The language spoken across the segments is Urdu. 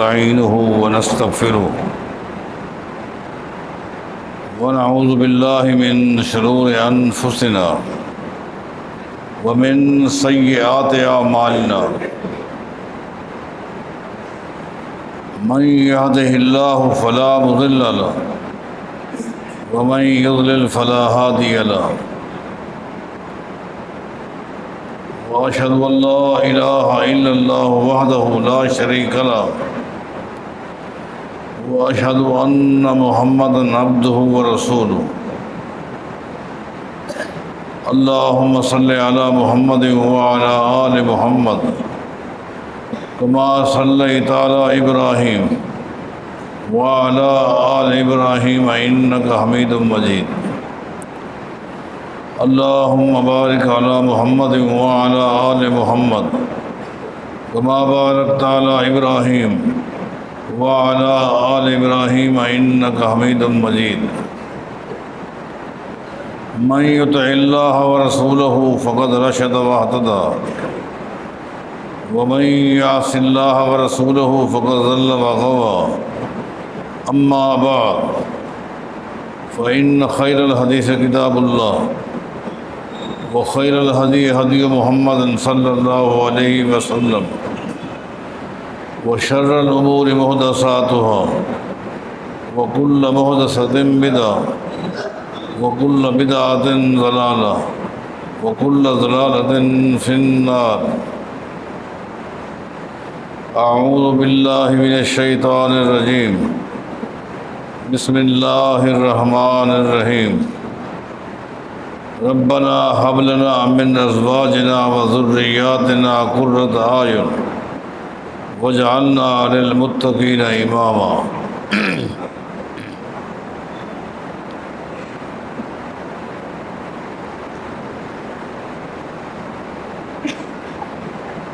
نستعينه ونستغفره ونعوذ بالله من شرور أنفسنا ومن سيئات أعمالنا من يهده الله فلا مضل له ومن يضلل فلا هادي له وأشهد أن لا إله إلا الله وحده لا شريك له وأشهد أن محمدًا عبده ورسوله اللهم صل على محمد وعلى آل محمد كما صليت على إبراهيم وعلى آل إبراهيم إنك حميد مجيد اللهم بارك على محمد وعلى آل محمد كما باركت على إبراهيم وعلى آل إبراهيم إنك حميد مجيد من يطع الله ورسوله فقد رشد واهتدى ومن يعص الله ورسوله فقد ضل وغوى أما بعد فإن خير الحديث كتاب الله وخير الهدي هدي محمد صلى الله عليه وسلم وشر الأمور محدثاتها وكل محدثة بدعة وكل بدعة ضلالة وكل ضلالة في النار أعوذ بالله من الشيطان الرجيم بسم الله الرحمن الرحيم ربنا هب لنا من أزواجنا وذرياتنا قرة أعين وجعلنا للمتقين إماما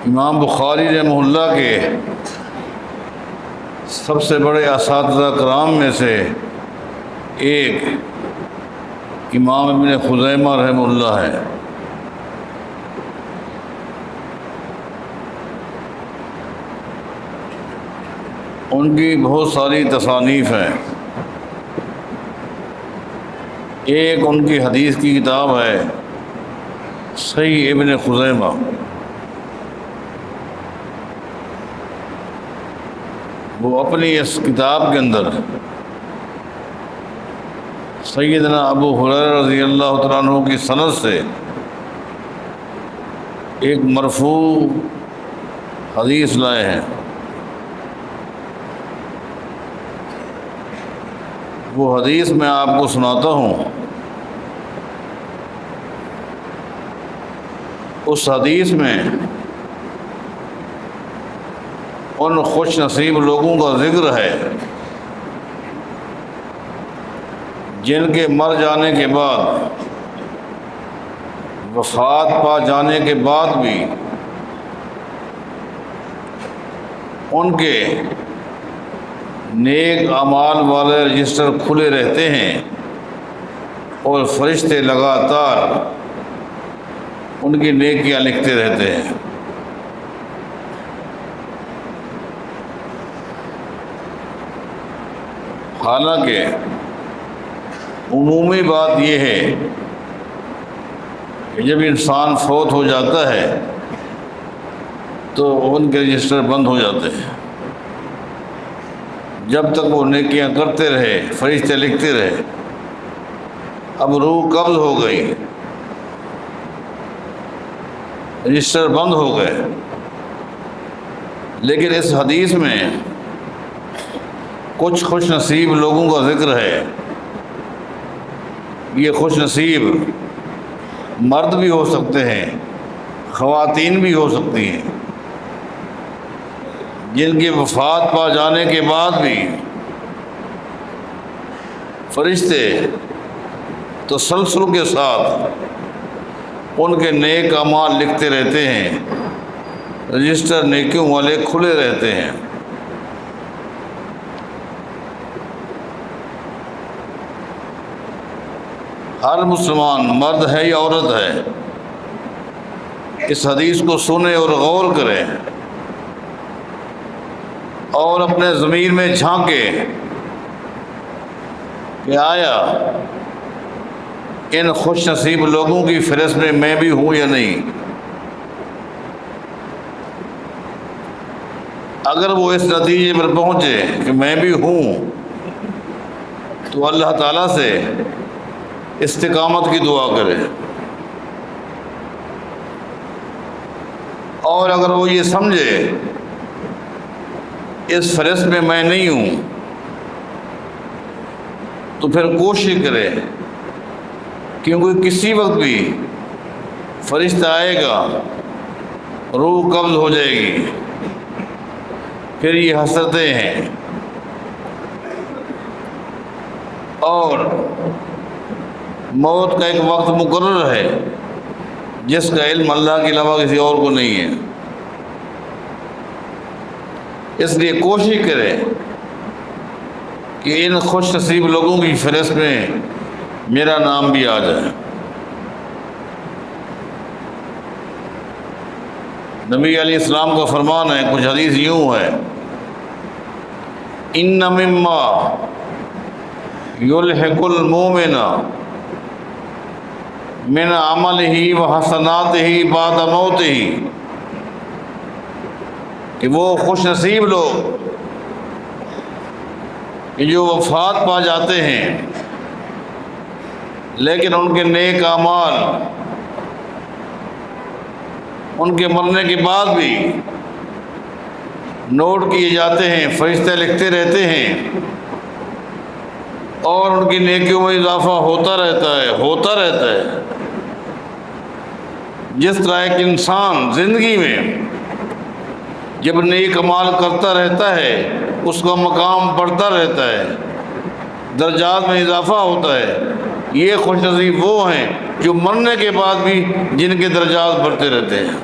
امام بخاری رحمہ اللہ کے سب سے بڑے اساتذہ کرام میں سے ایک امام ابن خزیمہ رحمہ اللہ ہے۔ ان کی بہت ساری تصانیف ہیں۔ ایک ان کی حدیث کی کتاب ہے صحیح ابن خزیمہ۔ وہ اپنی اس کتاب کے اندر سیدنا ابو ہریرہ رضی اللہ تعالیٰ عنہ کی سند سے ایک مرفوع حدیث لائے ہیں۔ وہ حدیث میں آپ کو سناتا ہوں۔ اس حدیث میں ان خوش نصیب لوگوں کا ذکر ہے جن کے مر جانے کے بعد، وفات پا جانے کے بعد بھی ان کے نیک اعمال والے رجسٹر کھلے رہتے ہیں اور فرشتے لگاتار ان کی نیکیاں لکھتے رہتے ہیں۔ حالانکہ عمومی بات یہ ہے کہ جب انسان فوت ہو جاتا ہے تو ان کے رجسٹر بند ہو جاتے ہیں۔ جب تک وہ نیکیاں کرتے رہے، فرشتے لکھتے رہے۔ اب روح قبض ہو گئی، رجسٹر بند ہو گئے۔ لیکن اس حدیث میں کچھ خوش نصیب لوگوں کا ذکر ہے۔ یہ خوش نصیب مرد بھی ہو سکتے ہیں، خواتین بھی ہو سکتی ہیں، جن کی وفات پا جانے کے بعد بھی فرشتے تسلسل کے ساتھ ان کے نیک اعمال لکھتے رہتے ہیں، رجسٹر نیکیوں والے کھلے رہتے ہیں۔ ہر مسلمان مرد ہے یا عورت ہے اس حدیث کو سنے اور غور کریں اور اپنے ضمیر میں جھانکے کہ آیا ان خوش نصیب لوگوں کی فہرست میں میں بھی ہوں یا نہیں۔ اگر وہ اس نتیجے پر پہنچے کہ میں بھی ہوں تو اللہ تعالیٰ سے استقامت کی دعا کرے، اور اگر وہ یہ سمجھے اس فہرست میں میں نہیں ہوں تو پھر کوشش کرے، کیونکہ کسی وقت بھی فرشتہ آئے گا، روح قبض ہو جائے گی، پھر یہ حسرتیں ہیں، اور موت کا ایک وقت مقرر ہے جس کا علم اللہ کے علاوہ کسی اور کو نہیں ہے۔ اس لیے کوشش کرے کہ ان خوش نصیب لوگوں کی فہرست میں میرا نام بھی آ جائے۔ نبی علیہ السلام کا فرمان ہے، کچھ حدیث یوں ہے، ان مما یلحق المؤمن من عملہ و حسناتہ بعد موتہ، کہ وہ خوش نصیب لوگ کہ جو وفات پا جاتے ہیں لیکن ان کے نیک اعمال ان کے مرنے کے بعد بھی نوٹ کیے جاتے ہیں، فرشتے لکھتے رہتے ہیں، اور ان کی نیکیوں میں اضافہ ہوتا رہتا ہے۔ جس طرح ایک انسان زندگی میں جب نیک اعمال کرتا رہتا ہے اس کا مقام بڑھتا رہتا ہے، درجات میں اضافہ ہوتا ہے، یہ خوش نصیب وہ ہیں جو مرنے کے بعد بھی جن کے درجات بڑھتے رہتے ہیں،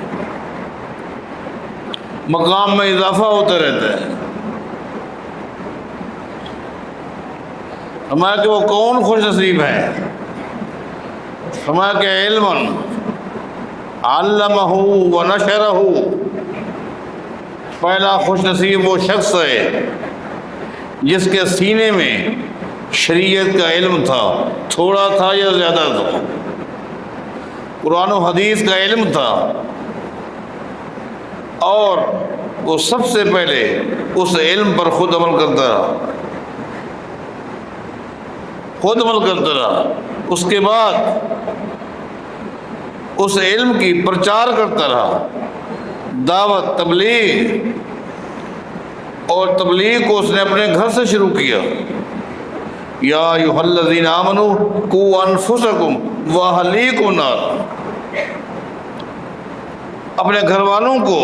مقام میں اضافہ ہوتا رہتا ہے۔ ہمارا کہ وہ کون خوش نصیب ہے؟ ہمارا کہ علم علمہ و نشرہ، پہلا خوش نصیب وہ شخص ہے جس کے سینے میں شریعت کا علم تھا، تھوڑا تھا یا زیادہ تھا، قرآن و حدیث کا علم تھا، اور وہ سب سے پہلے اس علم پر خود عمل کرتا رہا، اس کے بعد اس علم کی پرچار کرتا رہا، دعوت تبلیغ، اور تبلیغ کو اس نے اپنے گھر سے شروع کیا۔ یا ایھا الذین آمنوا قوا انفسکم واہلیکم نارا، اپنے گھر والوں کو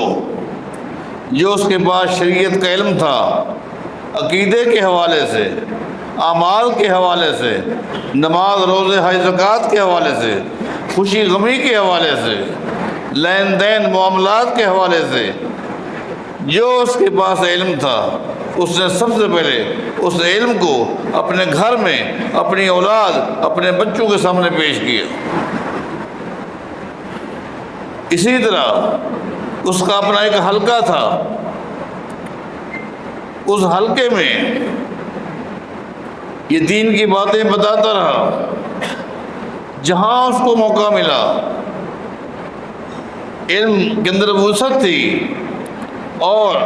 جو اس کے پاس شریعت کا علم تھا، عقیدے کے حوالے سے، اعمال کے حوالے سے، نماز روزے حج زکوٰۃ کے حوالے سے، خوشی غمی کے حوالے سے، لین دین معاملات کے حوالے سے، جو اس کے پاس علم تھا اس نے سب سے پہلے اس علم کو اپنے گھر میں اپنی اولاد، اپنے بچوں کے سامنے پیش کیا۔ اسی طرح اس کا اپنا ایک حلقہ تھا، اس حلقے میں یہ دین کی باتیں بتاتا رہا، جہاں اس کو موقع ملا، علم کے اندر وسعت تھی، اور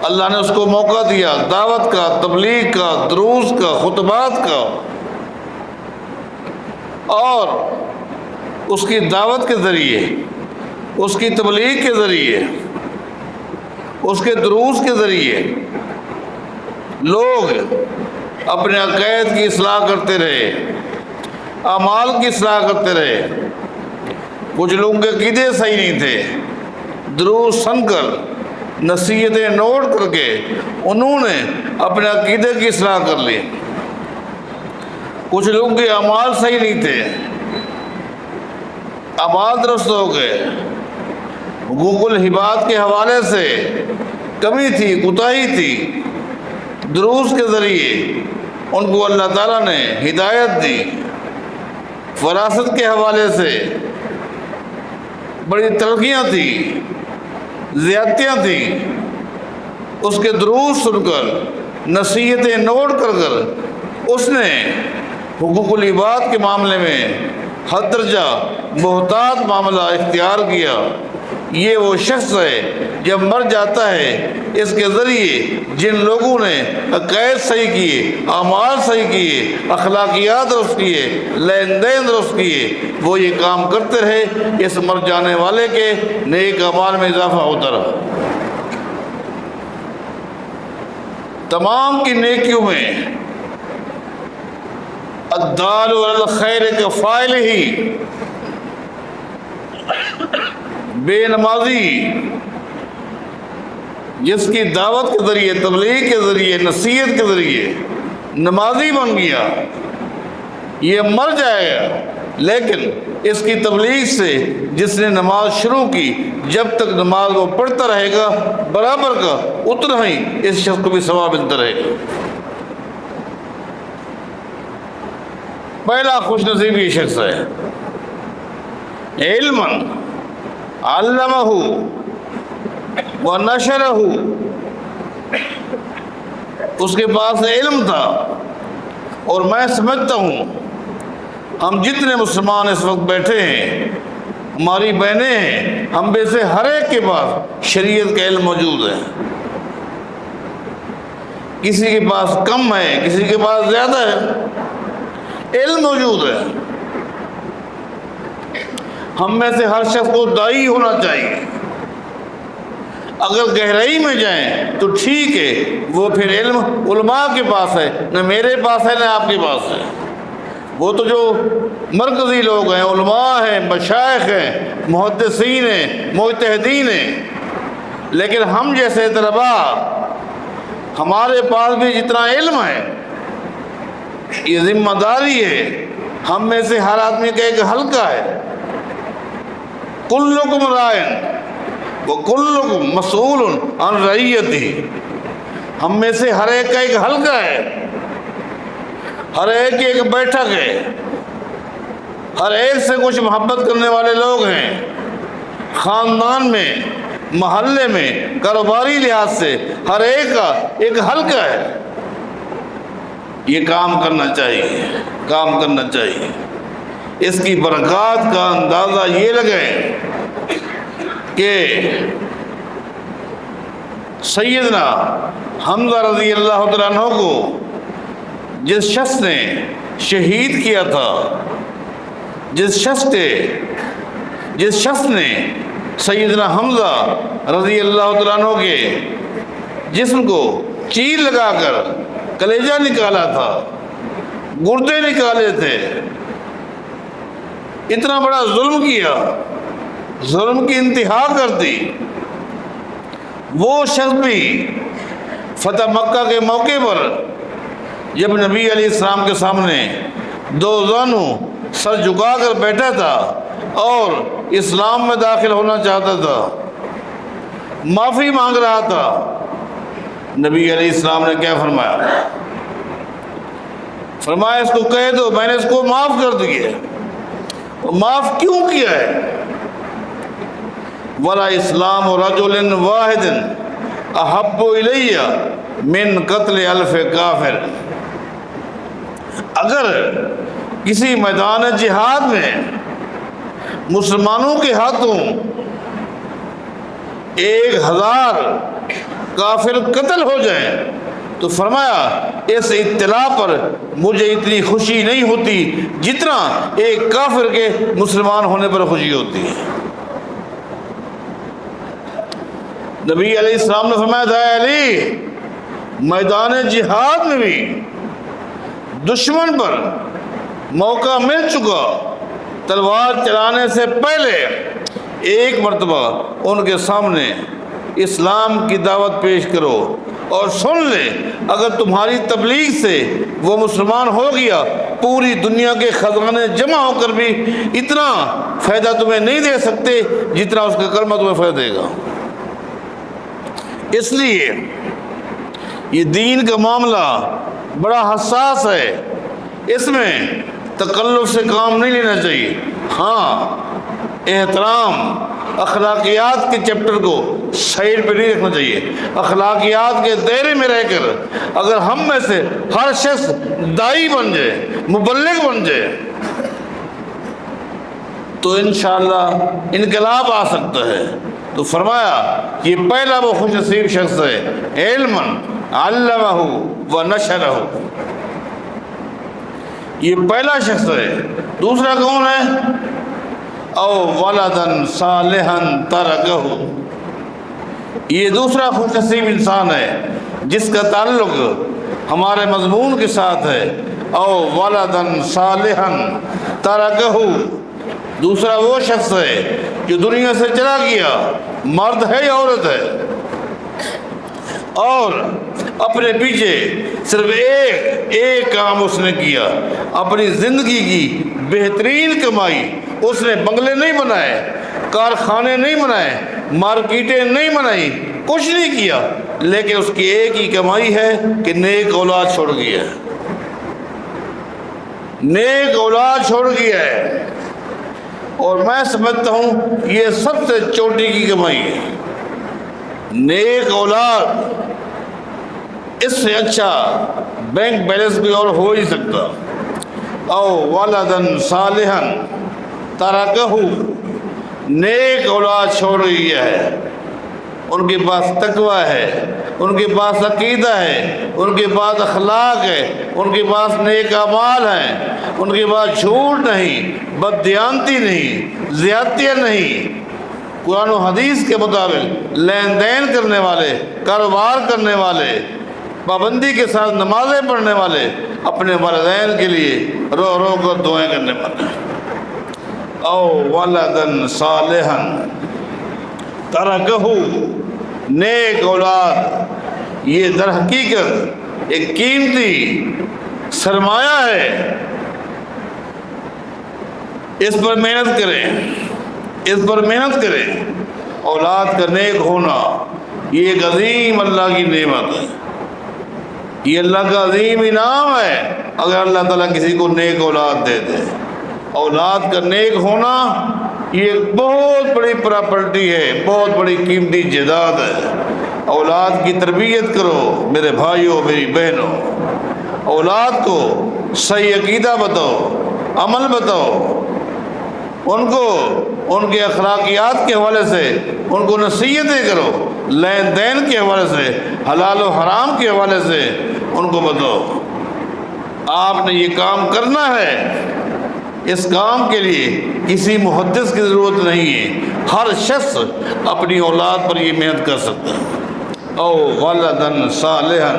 اللہ نے اس کو موقع دیا دعوت کا، تبلیغ کا، دروس کا، خطبات کا، اور اس کی دعوت کے ذریعے، اس کی تبلیغ کے ذریعے، اس کے دروس کے ذریعے لوگ اپنے عقائد کی اصلاح کرتے رہے، اعمال کی اصلاح کرتے رہے۔ کچھ لوگوں کے عقیدے صحیح نہیں تھے، دروس سن کر، نصیحتیں نوٹ کر کے انہوں نے اپنے عقیدے کی اصلاح کر لی۔ کچھ لوگوں کے اعمال صحیح نہیں تھے، اعمال درست ہو گئے، حقوق العباد کے حوالے سے کمی تھی، کوتاہی تھی، دروس کے ذریعے ان کو اللہ تعالیٰ نے ہدایت دی، وراثت کے حوالے سے بڑی تلخیاں تھیں، زیادتیاں تھیں، اس کے درود سن کر، نصیحتیں نوٹ کر کر اس نے حقوق العباد کے معاملے میں حد درجہ محتاط معاملہ اختیار کیا، یہ وہ شخص ہے جب مر جاتا ہے اس کے ذریعے جن لوگوں نے عقائد صحیح کیے، اعمال صحیح کیے، اخلاقیات درست کیے، لین دین درست کیے، وہ یہ کام کرتے رہے، اس مر جانے والے کے نیک اعمال میں اضافہ ہوتا رہا۔ تمام کی نیکیوں میں الدال علی الخیر کے فاعل ہی بے نمازی جس کی دعوت کے ذریعے، تبلیغ کے ذریعے، نصیحت کے ذریعے نمازی بن گیا، یہ مر جائے گا، لیکن اس کی تبلیغ سے جس نے نماز شروع کی، جب تک نماز وہ پڑھتا رہے گا برابر کا اتنا ہی اس شخص کو بھی ثواب ملتا رہے گا۔ پہلا خوش نصیب یہ شخص ہے علما علمہ ونشرہ، اس کے پاس علم تھا، اور میں سمجھتا ہوں ہم جتنے مسلمان اس وقت بیٹھے ہیں، ہماری بہنیں ہیں، ہم میں سے ہر ایک کے پاس شریعت کا علم موجود ہے۔ کسی کے پاس کم ہے، کسی کے پاس زیادہ ہے، علم موجود ہے۔ ہم میں سے ہر شخص کو داعی ہونا چاہیے۔ اگر گہرائی میں جائیں تو ٹھیک ہے، وہ پھر علم علماء کے پاس ہے، نہ میرے پاس ہے نہ آپ کے پاس ہے۔ وہ تو جو مرکزی لوگ ہیں، علماء ہیں، مشائخ ہیں، محدثین ہیں، مجتہدین ہیں، لیکن ہم جیسے طلباء، ہمارے پاس بھی جتنا علم ہے، یہ ذمہ داری ہے، ہم میں سے ہر آدمی کا ایک حلقہ ہے۔ کلکم رائن وکلکم مسئول عن رعیتہ، ہم میں سے ہر ایک کا ایک حلقہ ہے، ہر ایک کی ایک بیٹھک ہے، ہر ایک سے کچھ محبت کرنے والے لوگ ہیں، خاندان میں، محلے میں، کاروباری لحاظ سے ہر ایک کا ایک حلقہ ہے۔ یہ کام کرنا چاہیے، کام کرنا چاہیے۔ اس کی برکات کا اندازہ یہ لگائیں کہ سیدنا حمزہ رضی اللہ تعالیٰ عنہ کو جس شخص نے شہید کیا تھا، جس شخص نے سیدنا حمزہ رضی اللہ تعالیٰ عنہ کے جسم کو چیر لگا کر کلیجہ نکالا تھا، گردے نکالے تھے، اتنا بڑا ظلم کیا، ظلم کی انتہا کر دی، وہ شخص بھی فتح مکہ کے موقع پر جب نبی علیہ السلام کے سامنے دو زانوں سر جھکا کر بیٹھا تھا اور اسلام میں داخل ہونا چاہتا تھا، معافی مانگ رہا تھا، نبی علیہ السلام نے کیا فرمایا؟ فرمایا اس کو کہہ دو میں نے اس کو معاف کر دیا۔ معاف کیوں کیا ہے؟ وَلَا إِسْلَامُ رَجُلٍ وَاحِدٍ أَحَبُّ إِلَيَّ مِنْ قَتْلِ أَلْفِ کافر۔ اگر کسی میدان جہاد میں مسلمانوں کے ہاتھوں 1000 کافر قتل ہو جائیں تو فرمایا اس اطلاع پر مجھے اتنی خوشی نہیں ہوتی جتنا ایک کافر کے مسلمان ہونے پر خوشی ہوتی ہے۔ نبی علیہ السلام نے فرمایا تھا علی، میدان جہاد میں بھی دشمن پر موقع مل چکا، تلوار چلانے سے پہلے ایک مرتبہ ان کے سامنے اسلام کی دعوت پیش کرو اور سن لے، اگر تمہاری تبلیغ سے وہ مسلمان ہو گیا، پوری دنیا کے خزانے جمع ہو کر بھی اتنا فائدہ تمہیں نہیں دے سکتے جتنا اس کا کلمہ تمہیں فائدہ دے گا۔ اس لیے یہ دین کا معاملہ بڑا حساس ہے، اس میں تکلف سے کام نہیں لینا چاہیے۔ ہاں، احترام، اخلاقیات کے چیپٹر کو سائڈ پہ نہیں رکھنا چاہیے. اخلاقیات کے دائرے میں رہ کر اگر ہم میں سے ہر شخص داعی بن جائے، مبلغ بن جائے، تو انشاءاللہ انقلاب آ سکتا ہے. تو فرمایا یہ پہلا وہ خوش نصیب شخص ہے علما علمہ و نشرہ، یہ پہلا شخص ہے. دوسرا کون ہے؟ او ولدا صالحا ترکہ، یہ دوسرا خوش نصیب انسان ہے جس کا تعلق ہمارے مضمون کے ساتھ ہے. او ولدا صالحا ترکہ، دوسرا وہ شخص ہے جو دنیا سے چلا گیا، مرد ہے یا عورت ہے، اور اپنے پیچھے صرف ایک کام اس نے کیا، اپنی زندگی کی بہترین کمائی. اس نے بنگلے نہیں بنائے، کارخانے نہیں بنائے، مارکیٹیں نہیں بنائی، کچھ نہیں کیا، لیکن اس کی ایک ہی کمائی ہے کہ نیک اولاد چھوڑ گیا ہے. نیک اولاد چھوڑ گیا ہے، اور میں سمجھتا ہوں یہ سب سے چوٹی کی کمائی ہے. نیک اولاد، اس سے اچھا بینک بیلنس کوئی اور ہو ہی سکتا. او ولدا صالحا ترکہ، نیک اولاد چھوڑ گئی ہے، ان کے پاس تقوی ہے، ان کے پاس عقیدہ ہے، ان کے پاس اخلاق ہے، ان کے پاس نیک اعمال ہیں، ان کے پاس جھوٹ نہیں، بددیانتی نہیں، زیادتیاں نہیں، قرآن و حدیث کے مطابق لین دین کرنے والے، کاروبار کرنے والے، پابندی کے ساتھ نمازیں پڑھنے والے، اپنے والدین کے لیے رو رو کر دعائیں کرنے والے. او ولدا صالحا ترکہ، نیک اولاد یہ در حقیقت ایک قیمتی سرمایہ ہے. اس پر محنت کریں، اس پر محنت کریں. اولاد کا نیک ہونا یہ ایک عظیم اللہ کی نعمت ہے، یہ اللہ کا عظیم انعام ہے اگر اللہ تعالیٰ کسی کو نیک اولاد دے دے. اولاد کا نیک ہونا یہ ایک بہت بڑی پراپرٹی ہے، بہت بڑی قیمتی جائیداد ہے. اولاد کی تربیت کرو میرے بھائیوں، میری بہنوں. اولاد کو صحیح عقیدہ بتاؤ، عمل بتاؤ، ان کو ان کے اخلاقیات کے حوالے سے ان کو نصیحتیں کرو، لین دین کے حوالے سے، حلال و حرام کے حوالے سے ان کو بتاؤ. آپ نے یہ کام کرنا ہے، اس کام کے لیے کسی محدث کی ضرورت نہیں ہے، ہر شخص اپنی اولاد پر یہ محنت کر سکتا ہے. او ولدا صالحا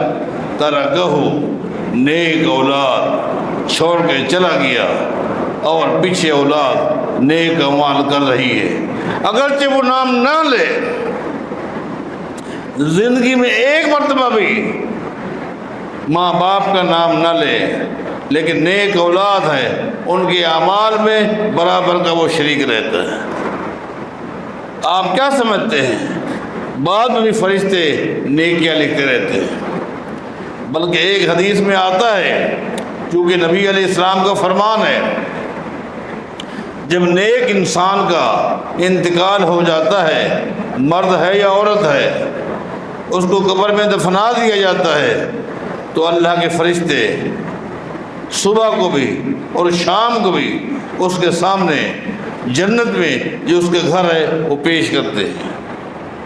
ترکہ، نیک اولاد چھوڑ کے چلا گیا اور پیچھے اولاد نیک اعمال کر رہی ہے. اگرچہ وہ نام نہ لے، زندگی میں ایک مرتبہ بھی ماں باپ کا نام نہ لے، لیکن نیک اولاد ہے، ان کے اعمال میں برابر کا وہ شریک رہتا ہے. آپ کیا سمجھتے ہیں بعد میں بھی فرشتے نیکیاں لکھتے رہتے ہیں؟ بلکہ ایک حدیث میں آتا ہے، چونکہ نبی علیہ السلام کا فرمان ہے، جب نیک انسان کا انتقال ہو جاتا ہے، مرد ہے یا عورت ہے، اس کو قبر میں دفنا دیا جاتا ہے، تو اللہ کے فرشتے صبح کو بھی اور شام کو بھی اس کے سامنے جنت میں جو اس کے گھر ہے وہ پیش کرتے ہیں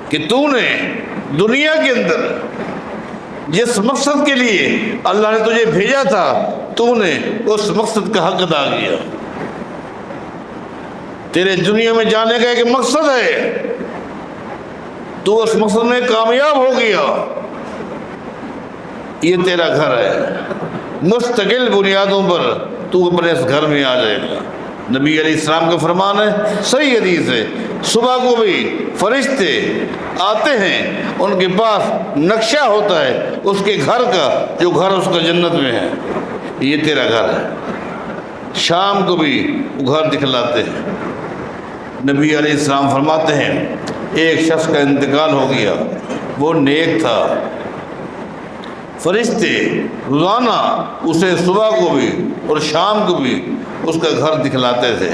کہ تو نے دنیا کے اندر جس مقصد کے لیے اللہ نے تجھے بھیجا تھا، تو نے اس مقصد کا حق ادا کیا. تیرے دنیا میں جانے کا ایک مقصد ہے، تو اس مقصد میں کامیاب ہو گیا، یہ تیرا گھر ہے، مستقل بنیادوں پر تو اپنے اس گھر میں آ جائے گا. نبی علیہ السلام کا فرمان ہے، صحیح حدیث ہے، صبح کو بھی فرشتے آتے ہیں، ان کے پاس نقشہ ہوتا ہے اس کے گھر کا، جو گھر اس کا جنت میں ہے، یہ تیرا گھر ہے. شام کو بھی وہ گھر دکھلاتے ہیں. نبی علیہ السلام فرماتے ہیں، ایک شخص کا انتقال ہو گیا، وہ نیک تھا، فرشتے روزانہ اسے صبح کو بھی اور شام کو بھی اس کا گھر دکھلاتے تھے.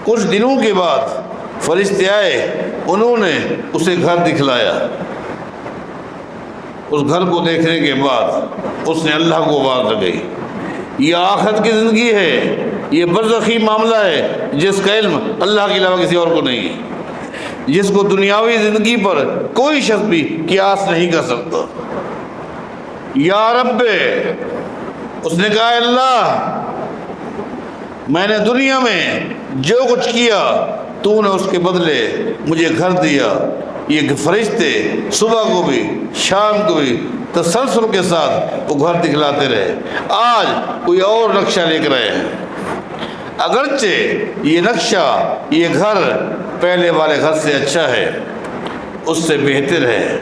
کچھ دنوں کے بعد فرشتے آئے، انہوں نے اسے گھر دکھلایا۔ اس گھر کو دیکھنے کے بعد اس نے اللہ کو آواز لگائی۔ یہ آخرت کی زندگی ہے، یہ برزخی معاملہ ہے جس کا علم اللہ کے علاوہ کسی اور کو نہیں ہے، جس کو دنیاوی زندگی پر کوئی شخص بھی قیاس نہیں کر سکتا۔ یا رب، اس نے کہا اللہ، میں نے دنیا میں جو کچھ کیا تو نے اس کے بدلے مجھے گھر دیا۔ یہ فرشتے صبح کو بھی شام کو بھی تسلسل کے ساتھ وہ گھر دکھلاتے رہے۔ آج کوئی اور نقشہ لے کر آئے ہیں، اگرچہ یہ نقشہ، یہ گھر پہلے والے گھر سے اچھا ہے، اس سے بہتر ہے،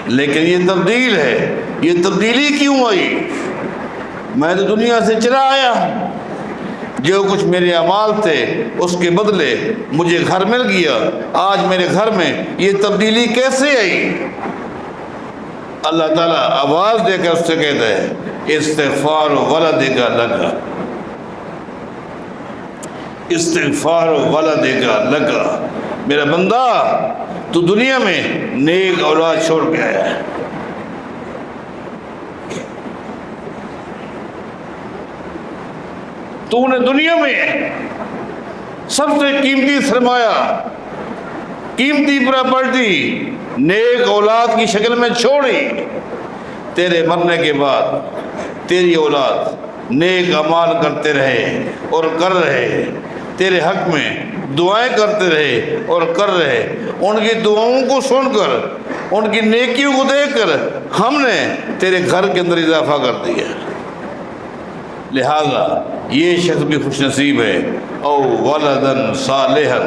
لیکن یہ تبدیل ہے۔ یہ تبدیلی کیوں آئی؟ میں تو دنیا سے چلا آیا، جو کچھ میرے اعمال تھے اس کے بدلے مجھے گھر مل گیا، آج میرے گھر میں یہ تبدیلی کیسے آئی؟ اللہ تعالیٰ آواز دے کر اس سے کہتا ہے استغفار ولدک لک، استغفار ولدک لک، میرا بندہ تو دنیا میں نیک اولاد چھوڑ کے آیا ہے۔ تو نے دنیا میں سب سے قیمتی سرمایہ، قیمتی پراپرٹی نیک اولاد کی شکل میں چھوڑی۔ تیرے مرنے کے بعد تیری اولاد نیک اعمال کرتے رہے اور کر رہے، تیرے حق میں دعائیں کرتے رہے اور کر رہے۔ ان کی دعاؤں کو سن کر، ان کی نیکیوں کو دیکھ کر ہم نے تیرے گھر کے اندر اضافہ کر دیا۔ لہذا یہ شخص بھی خوش نصیب ہے۔ او ولدن صالحا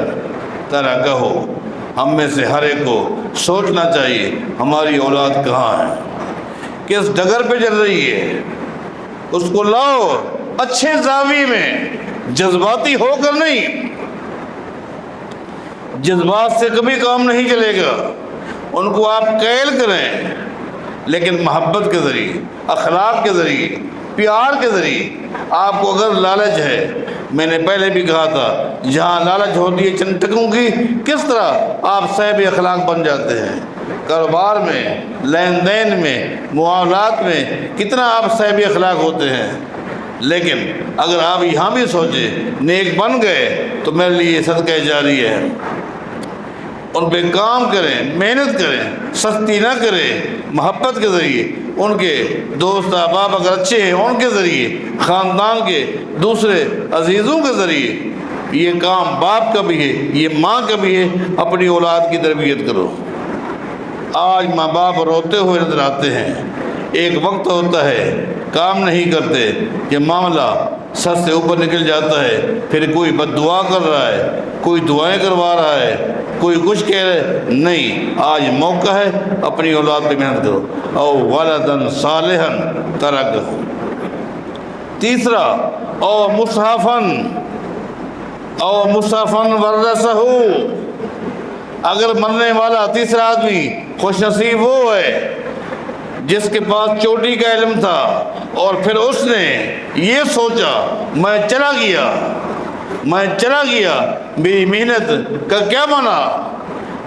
ترکہ، ہم میں سے ہر ایک کو سوچنا چاہیے ہماری اولاد کہاں ہے، کس ڈگر پہ چل رہی ہے، اس کو لاؤ اچھے زاویے میں، جذباتی ہو کر نہیں۔ جذبات سے کبھی کام نہیں چلے گا، ان کو آپ قائل کریں، لیکن محبت کے ذریعے، اخلاق کے ذریعے، پیار کے ذریعے۔ آپ کو اگر لالچ ہے، میں نے پہلے بھی کہا تھا، جہاں لالچ ہوتی ہے چند ٹکوں کی، کس طرح آپ صاحب اخلاق بن جاتے ہیں۔ کاروبار میں، لین دین میں، معاملات میں کتنا آپ صاحب اخلاق ہوتے ہیں، لیکن اگر آپ یہاں بھی سوچیں نیک بن گئے تو میرے لیے صدقہ جاری ہے۔ ان پہ کام کریں، محنت کریں، سستی نہ کریں، محبت کے ذریعے، ان کے دوست احباب اگر اچھے ہیں ان کے ذریعے، خاندان کے دوسرے عزیزوں کے ذریعے۔ یہ کام باپ کا بھی ہے، یہ ماں کا بھی ہے، اپنی اولاد کی تربیت کرو۔ آج ماں باپ روتے ہوئے نظر آتے ہیں، ایک وقت ہوتا ہے کام نہیں کرتے کہ معاملہ سر سے اوپر نکل جاتا ہے، پھر کوئی بد دعا کر رہا ہے، کوئی دعائیں کروا رہا ہے، کوئی کچھ کہہ رہے۔ نہیں، آج موقع ہے، اپنی اولاد پہ محنت کرو۔ او ولدن صالحا ترکہ۔ تیسرا، او مصحفن ورثہ، اگر مرنے والا تیسرا آدمی خوش نصیب وہ ہے جس کے پاس چوٹی کا علم تھا اور پھر اس نے یہ سوچا میں چلا گیا، میری محنت کا کیا بنا؟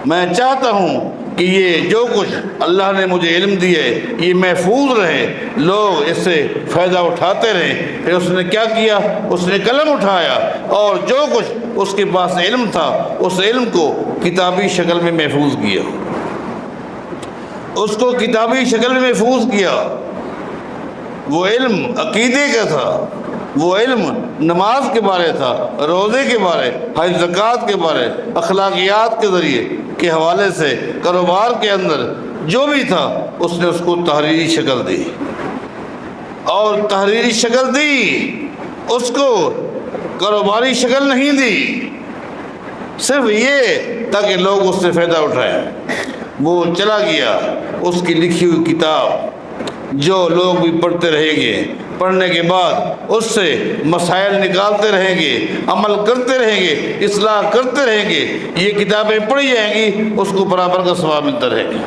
میں چاہتا ہوں کہ یہ جو کچھ اللہ نے مجھے علم دیے یہ محفوظ رہے، لوگ اس سے فائدہ اٹھاتے رہے۔ پھر اس نے کیا کیا؟ اس نے قلم اٹھایا اور جو کچھ اس کے پاس علم تھا اس علم کو کتابی شکل میں محفوظ کیا، اس کو کتابی شکل میں محفوظ کیا۔ وہ علم عقیدے کا تھا، وہ علم نماز کے بارے تھا، روزے کے بارے، حج زکوٰۃ کے بارے، اخلاقیات کے ذریعے کے حوالے سے کاروبار کے اندر جو بھی تھا اس نے اس کو تحریری شکل دی، اور تحریری شکل دی، اس کو کاروباری شکل نہیں دی، صرف یہ تاکہ لوگ اس سے فائدہ اٹھائیں۔ وہ چلا گیا، اس کی لکھی ہوئی کتاب جو لوگ بھی پڑھتے رہیں گے، پڑھنے کے بعد اس سے مسائل نکالتے رہیں گے، عمل کرتے رہیں گے، اصلاح کرتے رہیں گے، یہ کتابیں پڑھی جائیں گی، اس کو برابر کا ثواب ملتا رہے گا۔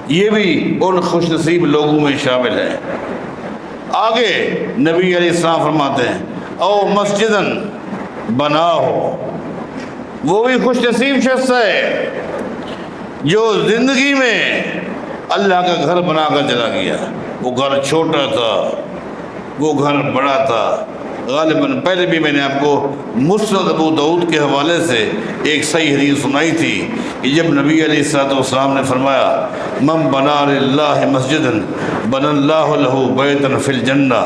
یہ بھی ان خوش نصیب لوگوں میں شامل ہے۔ آگے نبی علیہ السلام فرماتے ہیں او مسجدن بنا ہو، وہ بھی خوش نصیب شخص ہے جو زندگی میں اللہ کا گھر بنا کر چلا گیا۔ وہ گھر چھوٹا تھا، وہ گھر بڑا تھا۔ غالباً پہلے بھی میں نے آپ کو مسند ابو داؤد کے حوالے سے ایک صحیح حدیث سنائی تھی کہ جب نبی علیہ الصلوۃ والسلام نے فرمایا من بنا للہ مسجدا بنى اللہ لہ بیتا فی الجنہ،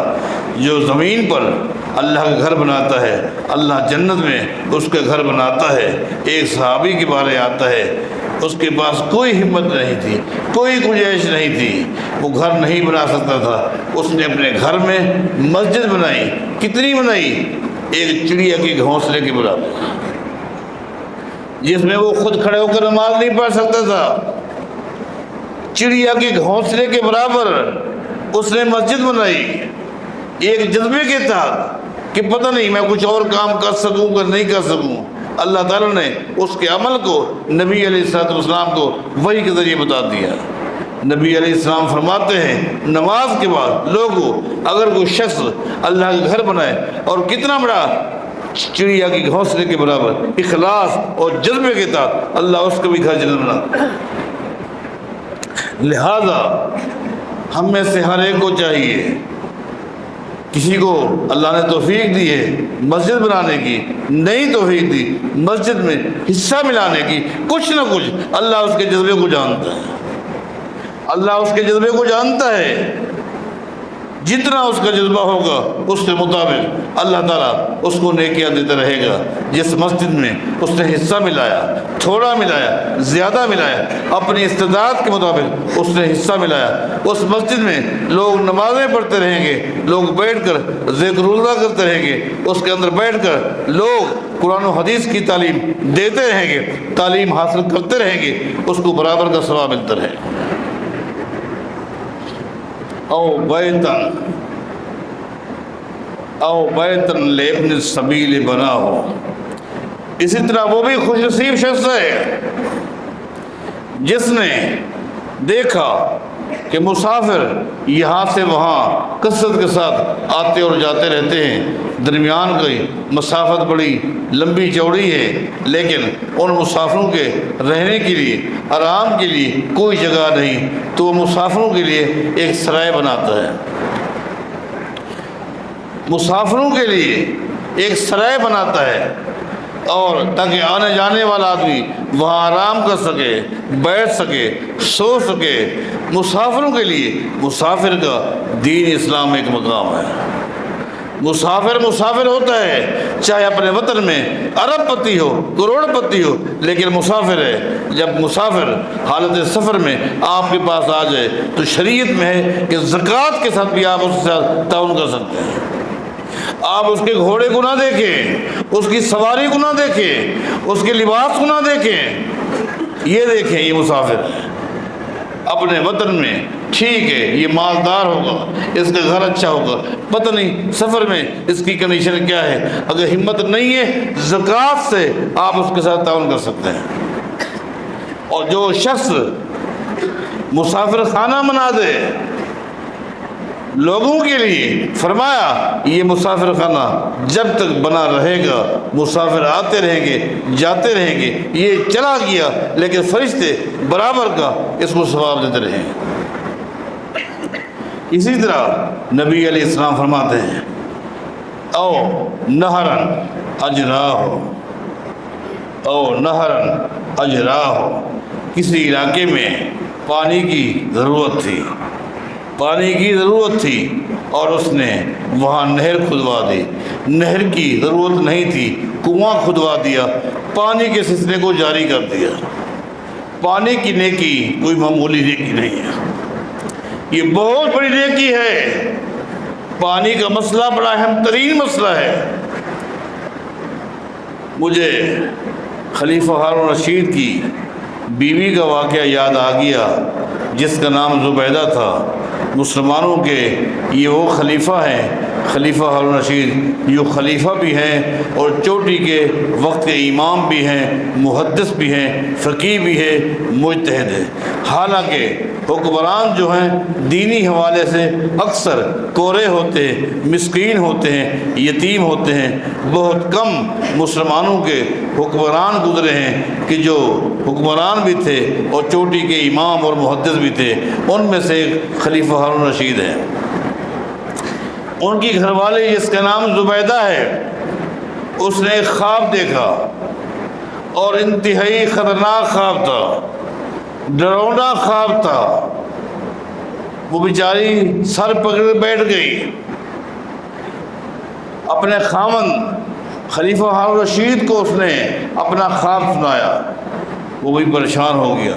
جو زمین پر اللہ کا گھر بناتا ہے اللہ جنت میں اس کا گھر بناتا ہے۔ ایک صحابی کے بارے آتا ہے اس کے پاس کوئی ہمت نہیں تھی، کوئی گنجائش نہیں تھی، وہ گھر نہیں بنا سکتا تھا، اس نے اپنے گھر میں مسجد بنائی۔ کتنی بنائی؟ ایک چڑیا کے گھونسلے کے برابر، جس میں وہ خود کھڑے ہو کر نماز نہیں پڑھ سکتا تھا۔ چڑیا کے گھونسلے کے برابر اس نے مسجد بنائی، ایک جذبے کے تحت کہ پتہ نہیں میں کچھ اور کام کر سکوں کہ نہیں کر سکوں۔ اللہ تعالیٰ نے اس کے عمل کو نبی علیہ الصلوۃ والسلام کو وحی کے ذریعے بتا دیا۔ نبی علیہ السلام فرماتے ہیں نماز کے بعد لوگوں اگر کوئی شخص اللہ کا گھر بنائے اور کتنا بڑا چڑیا کی گھونسلے کے برابر اخلاص اور جذبے کے تحت اللہ اس کو بھی گھر جنت بنا۔ لہذا ہم میں سے ہر ایک کو چاہیے، کسی کو اللہ نے توفیق دی ہے مسجد بنانے کی، نہیں توفیق دی مسجد میں حصہ ملانے کی، کچھ نہ کچھ اللہ اس کے جذبے کو جانتا ہے، اللہ اس کے جذبے کو جانتا ہے۔ جتنا اس کا جذبہ ہوگا اس کے مطابق اللہ تعالیٰ اس کو نیکیاں دیتا رہے گا۔ جس مسجد میں اس نے حصہ ملایا، تھوڑا ملایا، زیادہ ملایا، اپنی استطاعت کے مطابق اس نے حصہ ملایا، اس مسجد میں لوگ نمازیں پڑھتے رہیں گے، لوگ بیٹھ کر ذکر اللہ کرتے رہیں گے، اس کے اندر بیٹھ کر لوگ قرآن و حدیث کی تعلیم دیتے رہیں گے، تعلیم حاصل کرتے رہیں گے، اس کو برابر کا ثواب ملتا رہے گا۔ او بیتن لابن السبیل بنا ہو، اسی طرح وہ بھی خوش نصیب شخص ہے جس نے دیکھا کہ مسافر یہاں سے وہاں کثرت کے ساتھ آتے اور جاتے رہتے ہیں، درمیان کی مسافت بڑی لمبی چوڑی ہے، لیکن ان مسافروں کے رہنے کے لیے آرام کے لیے کوئی جگہ نہیں، تو وہ مسافروں کے لیے ایک سرائے بناتا ہے، مسافروں کے لیے ایک سرائے بناتا ہے، اور تاکہ آنے جانے والا آدمی وہاں آرام کر سکے، بیٹھ سکے، سو سکے۔ مسافروں کے لیے مسافر کا دین اسلام ایک مقام ہے۔ مسافر مسافر ہوتا ہے، چاہے اپنے وطن میں ارب پتی ہو، کروڑ پتی ہو، لیکن مسافر ہے۔ جب مسافر حالت سفر میں آپ کے پاس آ جائے تو شریعت میں ہے کہ زکوٰۃ کے ساتھ بھی آپ اس کے ساتھ تعاون کر سکتے ہیں۔ آپ اس کے گھوڑے کو نہ دیکھیں، اس کی سواری کو نہ دیکھیں، اس کے لباس کو نہ دیکھیں، یہ دیکھیں یہ مسافر ہے اپنے وطن میں، ٹھیک ہے یہ مالدار ہوگا، اس کا گھر اچھا ہوگا، پتہ نہیں سفر میں اس کی کنڈیشن کیا ہے، اگر ہمت نہیں ہے زکوٰۃ سے آپ اس کے ساتھ تعاون کر سکتے ہیں۔ اور جو شخص مسافر خانہ بنا دے لوگوں کے لیے، فرمایا یہ مسافر خانہ جب تک بنا رہے گا، مسافر آتے رہیں گے، جاتے رہیں گے، یہ چلا گیا لیکن فرشتے برابر کا اس کو ثواب دیتے رہیں گے۔ اسی طرح نبی علیہ السلام فرماتے ہیں او نہرن اجراہ، او نہرن اجراہ، کسی علاقے میں پانی کی ضرورت تھی، پانی کی ضرورت تھی اور اس نے وہاں نہر کھدوا دی، نہر کی ضرورت نہیں تھی، کنواں کھدوا دیا، پانی کے سلسلے کو جاری کر دیا۔ پانی کی نیکی کوئی معمولی نیکی نہیں ہے، یہ بہت بڑی نیکی ہے۔ پانی کا مسئلہ بڑا اہم ترین مسئلہ ہے۔ مجھے خلیفہ ہارون رشید کی بیوی کا واقعہ یاد آ گیا جس کا نام زبیدہ تھا۔ مسلمانوں کے یہ وہ خلیفہ ہیں، خلیفہ ہارون رشید، جو خلیفہ بھی ہیں اور چوٹی کے وقت کے امام بھی ہیں، محدث بھی ہیں، فقیہ بھی ہے، مجتہد ہے۔ حالانکہ حکمران جو ہیں دینی حوالے سے اکثر کورے ہوتے ہیں، مسکین ہوتے ہیں، یتیم ہوتے ہیں۔ بہت کم مسلمانوں کے حکمران گزرے ہیں کہ جو حکمران بھی تھے اور چوٹی کے امام اور محدث بھی تھے۔ ان میں سے ایک خلیفہ ہارون الرشید ہیں۔ ان کی گھر والی جس کا نام زبیدہ ہے، اس نے ایک خواب دیکھا اور انتہائی خطرناک خواب تھا، ڈراؤنا خواب تھا۔ وہ بیچاری سر پکڑ بیٹھ گئی۔ اپنے خاوند خلیفہ ہارون الرشید کو اس نے اپنا خواب سنایا۔ وہ بھی پریشان ہو گیا،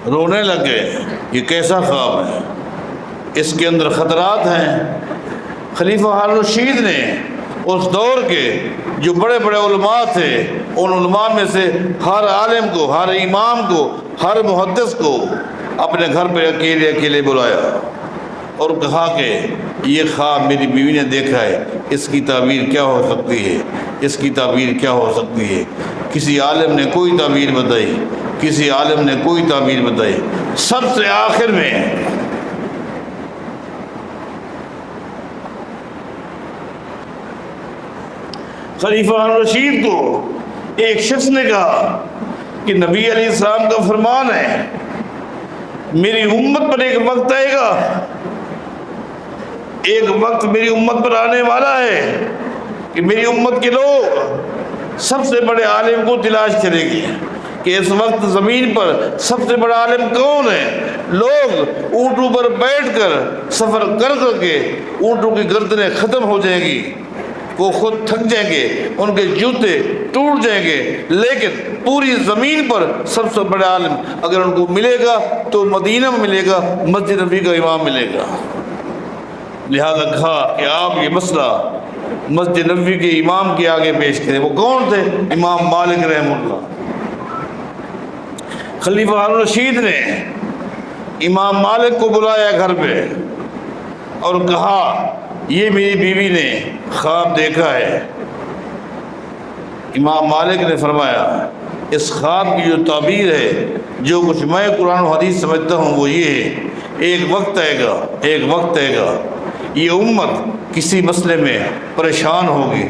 رونے لگ گئے، یہ کیسا خواب ہے، اس کے اندر خطرات ہیں۔ خلیفہ ہارون الرشید نے اس دور کے جو بڑے بڑے علماء تھے، ان علماء میں سے ہر عالم کو، ہر امام کو، ہر محدث کو اپنے گھر پہ اکیلے اکیلے بلایا اور کہا کہ یہ خواب میری بیوی نے دیکھا ہے، اس کی تعبیر کیا ہو سکتی ہے، اس کی تعبیر کیا ہو سکتی ہے۔ کسی عالم نے کوئی تعبیر بتائی، کسی عالم نے کوئی تعبیر بتائی۔ سب سے آخر میں خلیفہ ہارون الرشید کو ایک شخص نے کہا کہ نبی علیہ السلام کا فرمان ہے، میری امت پر ایک وقت آئے گا، ایک وقت میری امت پر آنے والا ہے کہ میری امت کے لوگ سب سے بڑے عالم کو تلاش کریں گے کہ اس وقت زمین پر سب سے بڑا عالم کون ہے۔ لوگ اونٹوں پر بیٹھ کر سفر کر کر کے اونٹوں کی گردنیں ختم ہو جائیں گی، وہ خود تھک جائیں گے، ان کے جوتے ٹوٹ جائیں گے، لیکن پوری زمین پر سب سے بڑا عالم اگر ان کو ملے گا تو مدینہ میں ملے گا، مسجد نبوی کا امام ملے گا۔ لہذا کہا کہ آپ یہ مسئلہ مسجد نبوی کے امام کے آگے پیش کریں۔ وہ کون تھے؟ امام مالک رحمہ اللہ۔ خلیفہ ہارون الرشید نے امام مالک کو بلایا گھر پہ اور کہا یہ میری بیوی نے خواب دیکھا ہے۔ امام مالک نے فرمایا اس خواب کی جو تعبیر ہے، جو کچھ میں قرآن و حدیث سمجھتا ہوں وہ یہ ہے، ایک وقت آئے گا، ایک وقت آئے گا، یہ امت کسی مسئلے میں پریشان ہوگی،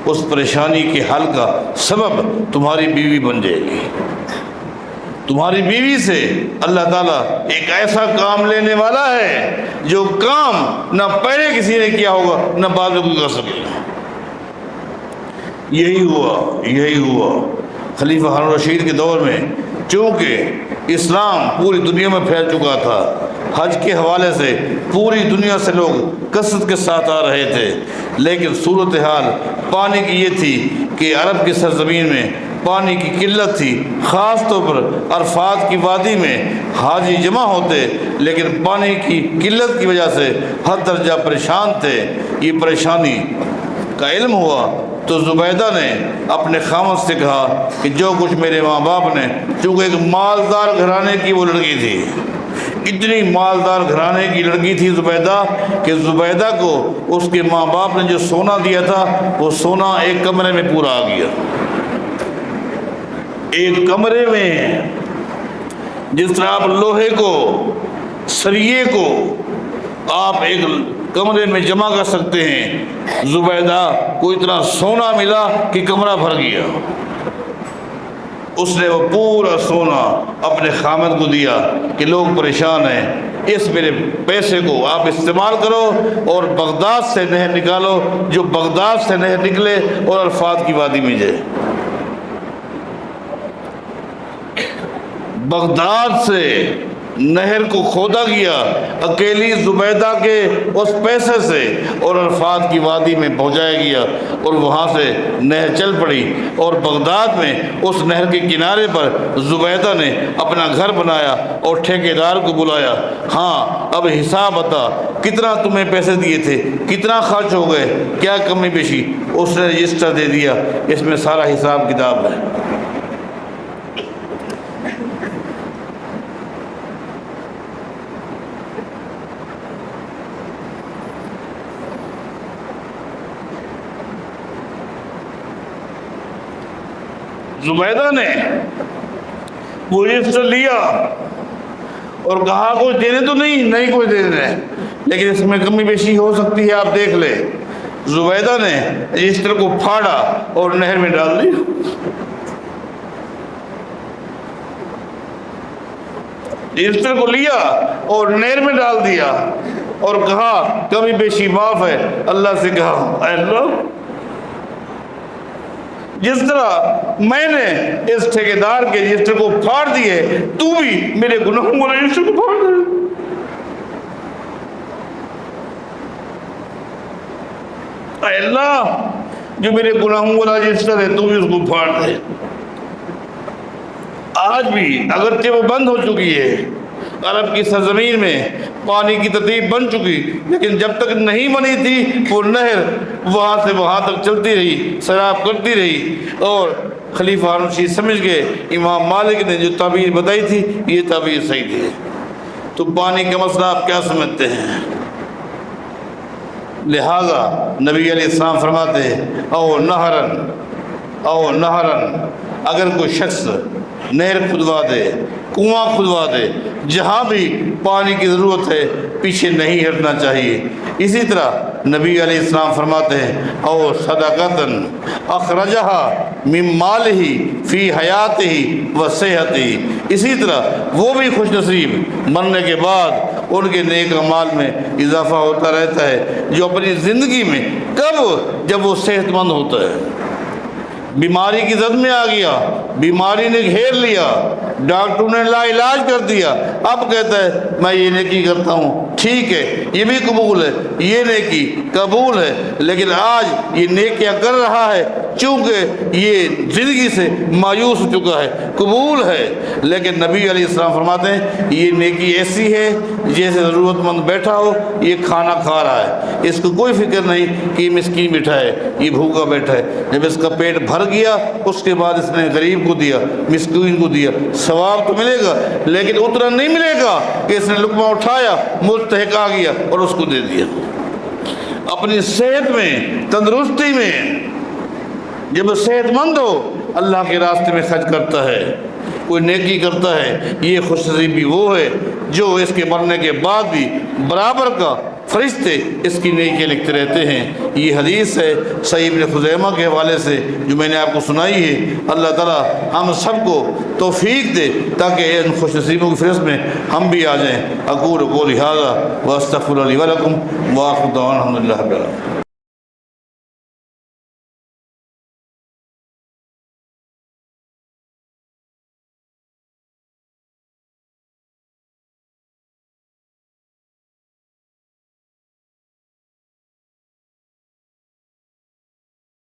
اس پریشانی کے حل کا سبب تمہاری بیوی بن جائے گی۔ تمہاری بیوی سے اللہ تعالیٰ ایک ایسا کام لینے والا ہے جو کام نہ پہلے کسی نے کیا ہوگا نہ بعد میں کوئی کر سکے گا۔ یہی ہوا خلیفہ ہارون الرشید کے دور میں۔ چونکہ اسلام پوری دنیا میں پھیل چکا تھا، حج کے حوالے سے پوری دنیا سے لوگ کثرت کے ساتھ آ رہے تھے، لیکن صورتحال پانی کی یہ تھی کہ عرب کی سرزمین میں پانی کی قلت تھی۔ خاص طور پر عرفات کی وادی میں حاجی جمع ہوتے، لیکن پانی کی قلت کی وجہ سے ہر درجہ پریشان تھے۔ یہ پریشانی کا علم ہوا تو زبیدہ نے اپنے خاوند سے کہا کہ جو کچھ میرے ماں باپ نے، چونکہ ایک مالدار گھرانے کی وہ لڑکی تھی، اتنی مالدار گھرانے کی لڑکی تھی زبیدہ کہ زبیدہ کو اس کے ماں باپ نے جو سونا دیا تھا وہ سونا ایک کمرے میں پورا آ گیا۔ ایک کمرے میں جس طرح آپ لوہے کو، سریے کو آپ ایک کمرے میں جمع کر سکتے ہیں، زبیدہ کو اتنا سونا ملا کہ کمرہ بھر گیا۔ اس نے وہ پورا سونا اپنے خامد کو دیا کہ لوگ پریشان ہیں، اس میرے پیسے کو آپ استعمال کرو اور بغداد سے نہر نکالو، جو بغداد سے نہر نکلے اور عرفات کی وادی میں جائے۔ بغداد سے نہر کو کھودا گیا اکیلی زبیدہ کے اس پیسے سے، اور عرفات کی وادی میں پہنچایا گیا، اور وہاں سے نہر چل پڑی، اور بغداد میں اس نہر کے کنارے پر زبیدہ نے اپنا گھر بنایا اور ٹھیکیدار کو بلایا۔ ہاں اب حساب بتا، کتنا تمہیں پیسے دیے تھے، کتنا خرچ ہو گئے، کیا کمی بیشی؟ اس نے رجسٹر دے دیا، اس میں سارا حساب کتاب ہے۔ زبیدہ نے وہ رجسٹر لیا اور کہا کوئی دینے تو نہیں کوئی دینے ہے، لیکن اس میں کمی بیشی ہو سکتی ہے، آپ دیکھ لیں۔ زبیدہ نے رجسٹر کو پھاڑا اور نہر میں ڈال دیا۔ رجسٹر کو لیا اور نہر میں ڈال دیا اور کہا کمی بیشی معاف ہے۔ اللہ سے کہا اے اللہ، جس طرح میں نے اس ٹھیکیدار کے رجسٹر کو پھاڑ دیے، تو بھی میرے گناہوں کو رجسٹر کو پھاڑ دے۔ اے اللہ، جو میرے گناہوں کا رجسٹر ہے تو بھی اس کو پھاڑ دے۔ آج بھی اگرچہ وہ بند ہو چکی ہے، عرب کی سرزمین میں پانی کی ترتیب بن چکی، لیکن جب تک نہیں بنی تھی وہ نہر وہاں سے وہاں تک چلتی رہی، سیراب کرتی رہی، اور خلیفہ ہارون رشید سمجھ گئے امام مالک نے جو تعبیر بتائی تھی یہ تعبیر صحیح تھی۔ تو پانی کا مسئلہ آپ کیا سمجھتے ہیں؟ لہذا نبی علیہ السلام فرماتے ہیں او نہرن، اگر کوئی شخص نہر کھدوا دے، کنواں کھدوا دے، جہاں بھی پانی کی ضرورت ہے پیچھے نہیں ہٹنا چاہیے۔ اسی طرح نبی علیہ السلام فرماتے ہیں او صدقۃ اخرجہا من مالہ فی حیاتہ و صحتہ، اسی طرح وہ بھی خوش نصیب مرنے کے بعد ان کے نیک اعمال میں اضافہ ہوتا رہتا ہے جو اپنی زندگی میں، کب؟ جب وہ صحت مند ہوتا ہے۔ بیماری کی زد میں آ گیا، بیماری نے گھیر لیا، ڈاکٹر نے لا علاج کر دیا، اب کہتا ہے میں یہ نیکی کرتا ہوں، ٹھیک ہے، یہ بھی قبول ہے، یہ نیکی قبول ہے، لیکن آج یہ نیکیاں کر رہا ہے چونکہ یہ زندگی سے مایوس ہو چکا ہے، قبول ہے، لیکن نبی علیہ السلام فرماتے ہیں یہ نیکی ایسی ہے جیسے ضرورت مند بیٹھا ہو، یہ کھانا کھا رہا ہے، اس کو کوئی فکر نہیں کہ یہ مسکین بیٹھا ہے، یہ بھوکا بیٹھا ہے، جب اس کا پیٹ بھر گیا اس کے بعد اس نے غریب کو دیا، مسکین کو دیا، ثواب تو ملے گا، لیکن اتنا نہیں ملے گا کہ اس نے لقمہ اٹھایا، مستحق آ گیا اور اس کو دے دیا۔ اپنی صحت میں، تندرستی میں جب صحت مند ہو اللہ کے راستے میں خرچ کرتا ہے، کوئی نیکی کرتا ہے، یہ خوش نصیبی وہ ہے جو اس کے مرنے کے بعد بھی برابر کا فرشتے اس کی نیکی لکھتے رہتے ہیں۔ یہ حدیث ہے صحیح ابن خزیمہ کے حوالے سے جو میں نے آپ کو سنائی ہے۔ اللہ تعالیٰ ہم سب کو توفیق دے تاکہ ان خوش نصیبوں کی فہرست میں ہم بھی آ جائیں۔ اقول قولی ھذا واستغفر لی ولکم وآخر دعوانا الحمد للہ رب العالمین۔